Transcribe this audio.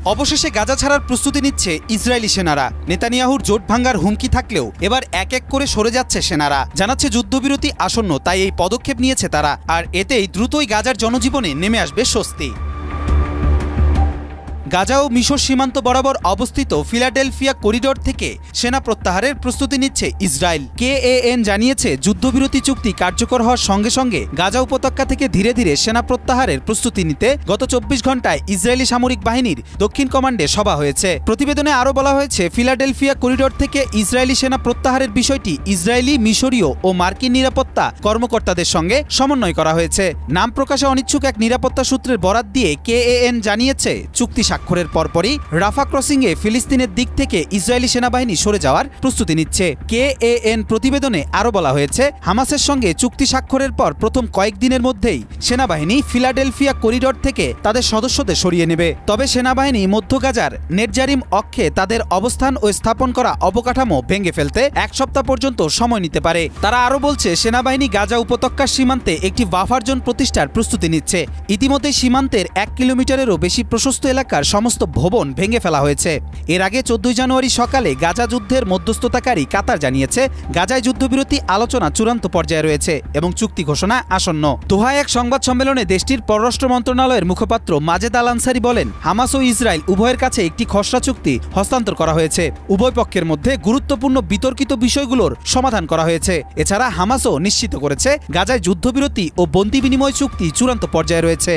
অবশেষে গাজা ছাড়ার প্রস্তুতি নিচ্ছে ইসরায়েলি সেনারা। নেতানিয়াহুর জোট ভাঙ্গার হুমকি থাকলেও এবার এক এক করে সরে যাচ্ছে সেনারা। জানাচ্ছে যুদ্ধবিরতি আসন্ন, তাই এই পদক্ষেপ নিয়েছে তারা। আর এতেই দ্রুতই গাজার জনজীবনে নেমে আসবে স্বস্তি। গাজা ও মিশর সীমান্ত বরাবর অবস্থিত ফিলাডেলফিয়া করিডোর থেকে সেনা প্রত্যাহারের প্রস্তুতি নিচ্ছে ইসরায়েল। কেএএন জানিয়েছে, যুদ্ধবিরতি চুক্তি কার্যকর হওয়ার সঙ্গে সঙ্গে গাজা উপত্যকা থেকে ধীরে ধীরে সেনা প্রত্যাহারের প্রস্তুতি নিতে গত ২৪ ঘণ্টায় ইসরায়েলি সামরিক বাহিনীর দক্ষিণ কমান্ডে সভা হয়েছে। প্রতিবেদনে আরও বলা হয়েছে, ফিলাডেলফিয়া করিডোর থেকে ইসরায়েলি সেনা প্রত্যাহারের বিষয়টি ইসরায়েলি, মিশরীয় ও মার্কিন নিরাপত্তা কর্মকর্তাদের সঙ্গে সমন্বয় করা হয়েছে। নাম প্রকাশে অনিচ্ছুক এক নিরাপত্তা সূত্রের বরাত দিয়ে কেএএন জানিয়েছে, চুক্তি স্বাক্ষরের পরপরই রাফা ক্রসিংয়ে ফিলিস্তিনের দিক থেকে ইসরায়েলি সেনাবাহিনী সরে যাওয়ার প্রস্তুতি নিচ্ছে। কেএএন প্রতিবেদনে আরও বলা হয়েছে, হামাসের সঙ্গে চুক্তি স্বাক্ষরের পর প্রথম কয়েকদিনের মধ্যেই সেনাবাহিনী ফিলাডেলফিয়া করিডোর থেকে তাদের সদস্যদের সরিয়ে নেবে। তবে সেনাবাহিনী মধ্য গাজার নেটজারিম অক্ষে তাদের অবস্থান ও স্থাপন করা অবকাঠামো ভেঙে ফেলতে ১ সপ্তাহ পর্যন্ত সময় নিতে পারে। তারা আরও বলছে, সেনাবাহিনী গাজা উপত্যকার সীমান্তে একটি বাফার জোন প্রতিষ্ঠার প্রস্তুতি নিচ্ছে। ইতিমধ্যে সীমান্তের ১ কিলোমিটারেরও বেশি প্রশস্ত এলাকার সমস্ত ভবন ভেঙে ফেলা হয়েছে। এর আগে ১৪ জানুয়ারি সকালে গাজা যুদ্ধের মধ্যস্থতাকারী কাতার জানিয়েছে, গাজায় যুদ্ধবিরতি আলোচনা চূড়ান্ত পর্যায়ে রয়েছে এবং চুক্তি ঘোষণা আসন্ন। দোহায় এক সংবাদ সম্মেলনে দেশটির পররাষ্ট্র মন্ত্রণালয়ের মুখপাত্র মাজেদ আল আনসারি বলেন, হামাস ও ইসরায়েল উভয়ের কাছে একটি খসড়া চুক্তি হস্তান্তর করা হয়েছে। উভয় পক্ষের মধ্যে গুরুত্বপূর্ণ বিতর্কিত বিষয়গুলোর সমাধান করা হয়েছে। এছাড়া হামাসও নিশ্চিত করেছে, গাজায় যুদ্ধবিরতি ও বন্দী বিনিময় চুক্তি চূড়ান্ত পর্যায়ে রয়েছে।